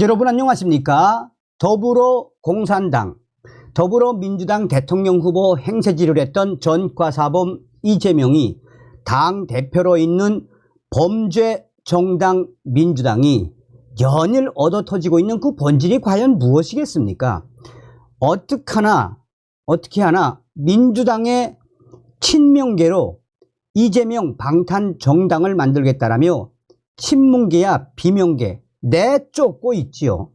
여러분 안녕하십니까? 더불어공산당, 더불어민주당 대통령 후보 행세지를 했던 전과사범 이재명이 당대표로 있는 범죄 정당 민주당이 연일 얻어터지고 있는 그 본질이 과연 무엇이겠습니까? 어떻게 하나 민주당의 친명계로 이재명 방탄 정당을 만들겠다라며 친문계야 비명계 내쫓고 있지요.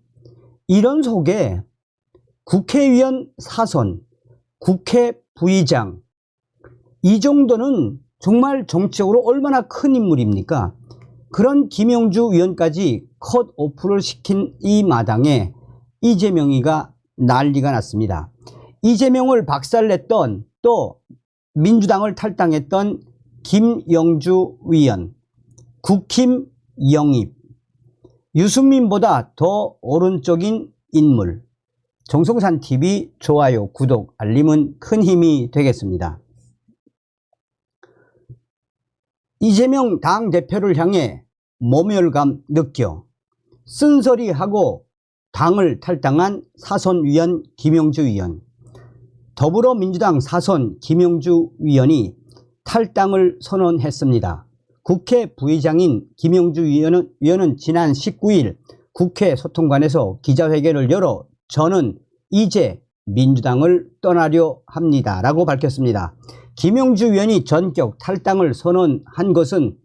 이런 속에 국회의원 사선, 국회 부의장, 이 정도는 정말 정치적으로 얼마나 큰 인물입니까? 그런 김영주 의원까지 컷오프를 시킨 이 마당에 이재명이가 난리가 났습니다. 이재명을 박살냈던, 또 민주당을 탈당했던 김영주 의원, 국힘 영입, 유승민보다 더 오른쪽인 인물. 정성산TV 좋아요, 구독, 알림은 큰 힘이 되겠습니다. 이재명 당대표를 향해 모멸감 느껴 쓴소리하고 당을 탈당한 사선위원 김영주 의원, 더불어민주당 사선 김영주 의원이 탈당을 선언했습니다. 국회 부의장인 김영주 의원은 지난 19일 국회 소통관에서 기자회견을 열어 저는 이제 민주당을 떠나려 합니다 라고 밝혔습니다. 김영주 의원이 전격 탈당을 선언한 것은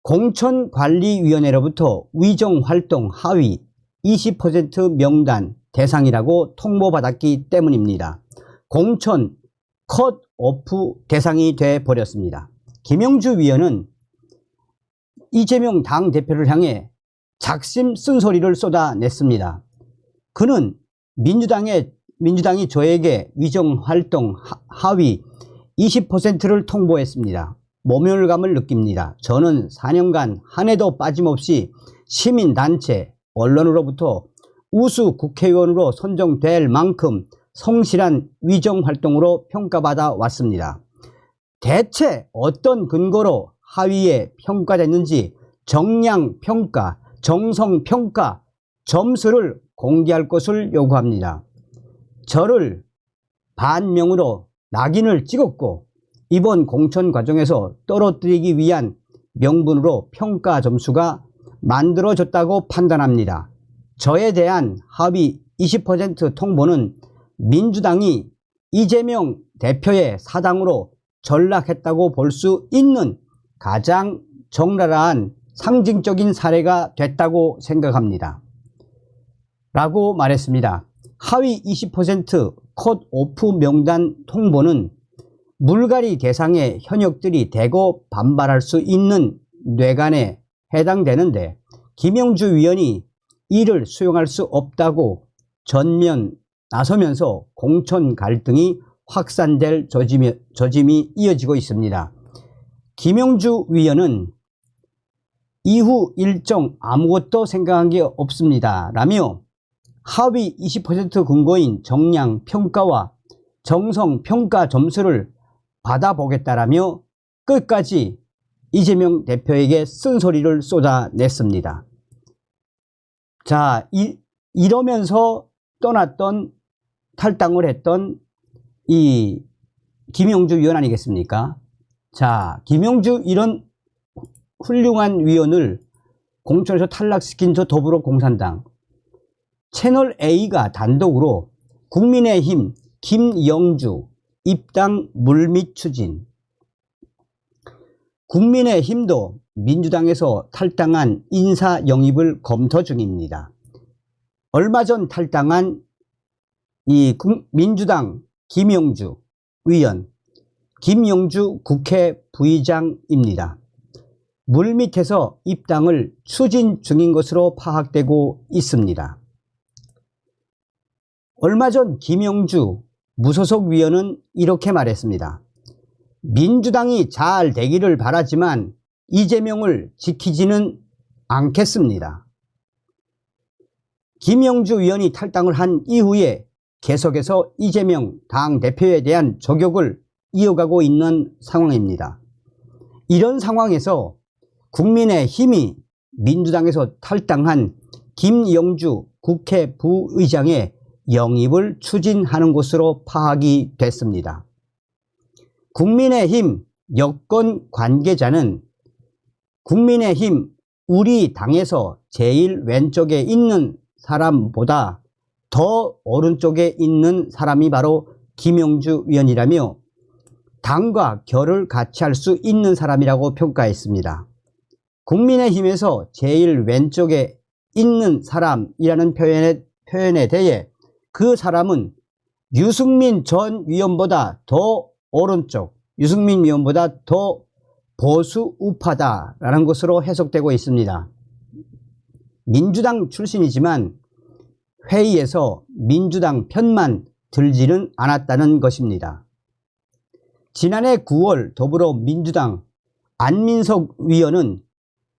공천관리위원회로부터 위정활동 하위 20% 명단 대상이라고 통보받았기 때문입니다. 공천 컷오프 대상이 돼버렸습니다. 김영주 의원은 이재명 당대표를 향해 작심 쓴소리를 쏟아냈습니다. 그는 민주당이 저에게 위정활동 하위 20%를 통보했습니다. 모멸감을 느낍니다. 저는 4년간 한 해도 빠짐없이 시민단체, 언론으로부터 우수 국회의원으로 선정될 만큼 성실한 위정활동으로 평가받아 왔습니다. 대체 어떤 근거로 하위에 평가됐는지 정량평가, 정성평가 점수를 공개할 것을 요구합니다. 저를 반명으로 낙인을 찍었고 이번 공천 과정에서 떨어뜨리기 위한 명분으로 평가 점수가 만들어졌다고 판단합니다. 저에 대한 하위 20% 통보는 민주당이 이재명 대표의 사당으로 전락했다고 볼 수 있는 가장 적나라한 상징적인 사례가 됐다고 생각합니다 라고 말했습니다. 하위 20% 컷오프 명단 통보는 물갈이 대상의 현역들이 대거 반발할 수 있는 뇌관에 해당되는데 김영주 의원이 이를 수용할 수 없다고 전면 나서면서 공천 갈등이 확산될 조짐이 이어지고 있습니다. 김영주 의원은 이후 일정 아무것도 생각한 게 없습니다 라며 하위 20% 근거인 정량평가와 정성평가 점수를 받아보겠다라며 끝까지 이재명 대표에게 쓴소리를 쏟아냈습니다. 자, 이러면서 탈당을 했던 이 김영주 의원 아니겠습니까? 자, 김영주 이런 훌륭한 위원을 공천에서 탈락시킨 저 더불어공산당, 채널A가 단독으로 국민의힘 김영주 입당 물밑 추진, 국민의힘도 민주당에서 탈당한 인사 영입을 검토 중입니다. 얼마 전 탈당한 이 민주당 김영주 의원, 김영주 국회 부의장입니다. 물밑에서 입당을 추진 중인 것으로 파악되고 있습니다. 얼마 전 김영주 무소속 위원은 이렇게 말했습니다. 민주당이 잘 되기를 바라지만 이재명을 지키지는 않겠습니다. 김영주 의원이 탈당을 한 이후에 계속해서 이재명 당대표에 대한 저격을 이어가고 있는 상황입니다. 이런 상황에서 국민의힘이 민주당에서 탈당한 김영주 국회 부의장의 영입을 추진하는 것으로 파악이 됐습니다. 국민의힘 여권 관계자는 국민의힘 우리 당에서 제일 왼쪽에 있는 사람보다 더 오른쪽에 있는 사람이 바로 김영주 위원이라며 당과 결을 같이 할 수 있는 사람이라고 평가했습니다. 국민의힘에서 제일 왼쪽에 있는 사람이라는 표현에 대해 그 사람은 유승민 전 위원보다 더 오른쪽, 유승민 위원보다 더 보수 우파다라는 것으로 해석되고 있습니다. 민주당 출신이지만 회의에서 민주당 편만 들지는 않았다는 것입니다. 지난해 9월 더불어민주당 안민석 위원은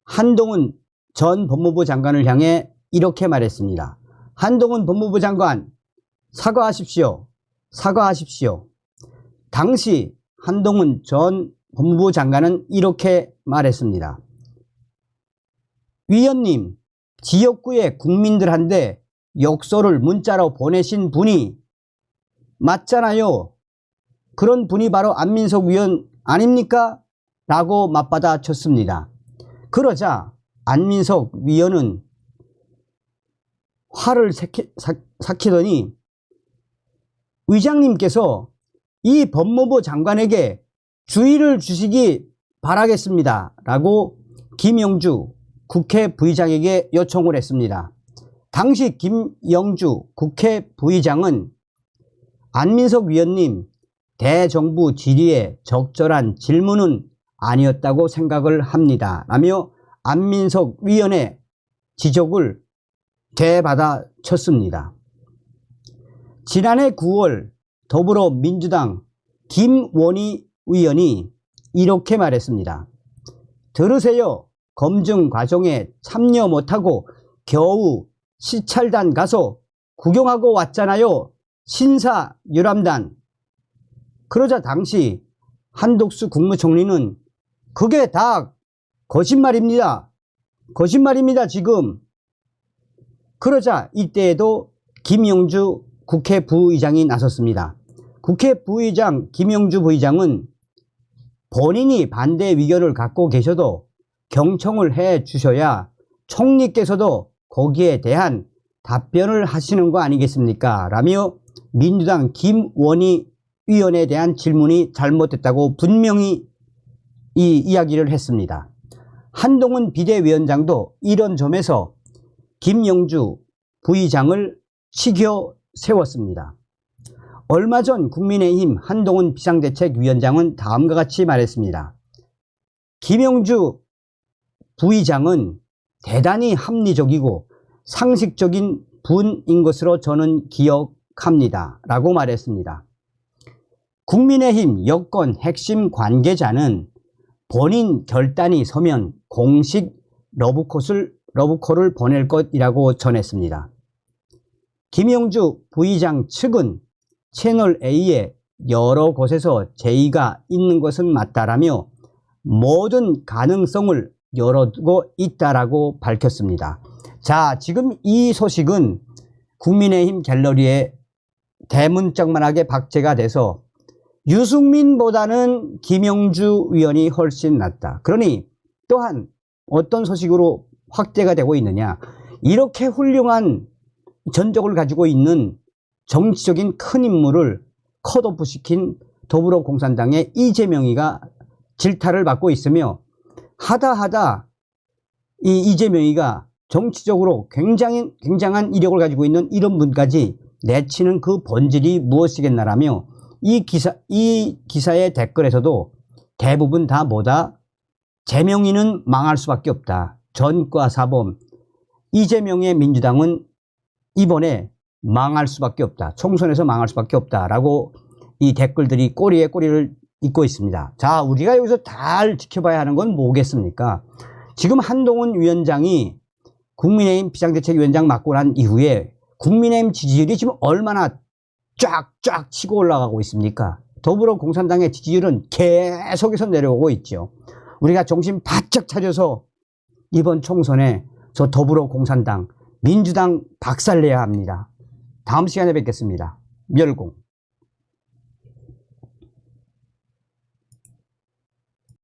한동훈 전 법무부 장관을 향해 이렇게 말했습니다. 한동훈 법무부 장관, 사과하십시오. 사과하십시오. 당시 한동훈 전 법무부 장관은 이렇게 말했습니다. 위원님, 지역구의 국민들한테 욕설을 문자로 보내신 분이 맞잖아요. 그런 분이 바로 안민석 위원 아닙니까? 라고 맞받아 쳤습니다. 그러자 안민석 위원은 화를 삭히더니 의장님께서 이 법무부 장관에게 주의를 주시기 바라겠습니다. 라고 김영주 국회 부의장에게 요청을 했습니다. 당시 김영주 국회 부의장은 안민석 위원님 대정부 질의에 적절한 질문은 아니었다고 생각을 합니다. 라며 안민석 위원의 지적을 되받아쳤습니다. 지난해 9월 더불어민주당 김원희 의원이 이렇게 말했습니다. 들으세요. 검증 과정에 참여 못하고 겨우 시찰단 가서 구경하고 왔잖아요. 신사유람단. 그러자 당시 한독수 국무총리는 그게 다 거짓말입니다. 거짓말입니다 지금. 그러자 이때에도 김영주 국회 부의장이 나섰습니다. 국회 부의장 김영주 부의장은 본인이 반대 의견을 갖고 계셔도 경청을 해 주셔야 총리께서도 거기에 대한 답변을 하시는 거 아니겠습니까? 라며 민주당 김원희 위원에 대한 질문이 잘못됐다고 분명히 이 이야기를 했습니다. 한동훈 비대위원장도 이런 점에서 김영주 부의장을 치켜 세웠습니다. 얼마 전 국민의힘 한동훈 비상대책위원장은 다음과 같이 말했습니다. 김영주 부의장은 대단히 합리적이고 상식적인 분인 것으로 저는 기억합니다. 라고 말했습니다. 국민의힘 여권 핵심 관계자는 본인 결단이 서면 공식 러브콜을 보낼 것이라고 전했습니다. 김영주 부의장 측은 채널A에 여러 곳에서 제의가 있는 것은 맞다라며 모든 가능성을 열어두고 있다라고 밝혔습니다. 자, 지금 이 소식은 국민의힘 갤러리에 대문짝만하게 박제가 돼서 유승민보다는 김영주 의원이 훨씬 낫다. 그러니 또한 어떤 소식으로 확대가 되고 있느냐. 이렇게 훌륭한 전적을 가지고 있는 정치적인 큰 인물을 컷오프시킨 더불어공산당의 이재명이가 질타를 받고 있으며 하다 이 이재명이가 정치적으로 굉장한 이력을 가지고 있는 이런 분까지 내치는 그 본질이 무엇이겠나라며 이 기사의 댓글에서도 대부분 다 뭐다? 재명이는 망할 수밖에 없다. 전과사범 이재명의 민주당은 이번에 망할 수밖에 없다. 총선에서 망할 수밖에 없다라고 이 댓글들이 꼬리에 꼬리를 잇고 있습니다. 자, 우리가 여기서 잘 지켜봐야 하는 건 뭐겠습니까? 지금 한동훈 위원장이 국민의힘 비상대책위원장 맡고 난 이후에 국민의힘 지지율이 지금 얼마나 쫙쫙 치고 올라가고 있습니까? 더불어공산당의 지지율은 계속해서 내려오고 있죠. 우리가 정신 바짝 차려서 이번 총선에 저 더불어공산당 민주당 박살내야 합니다. 다음 시간에 뵙겠습니다. 멸공.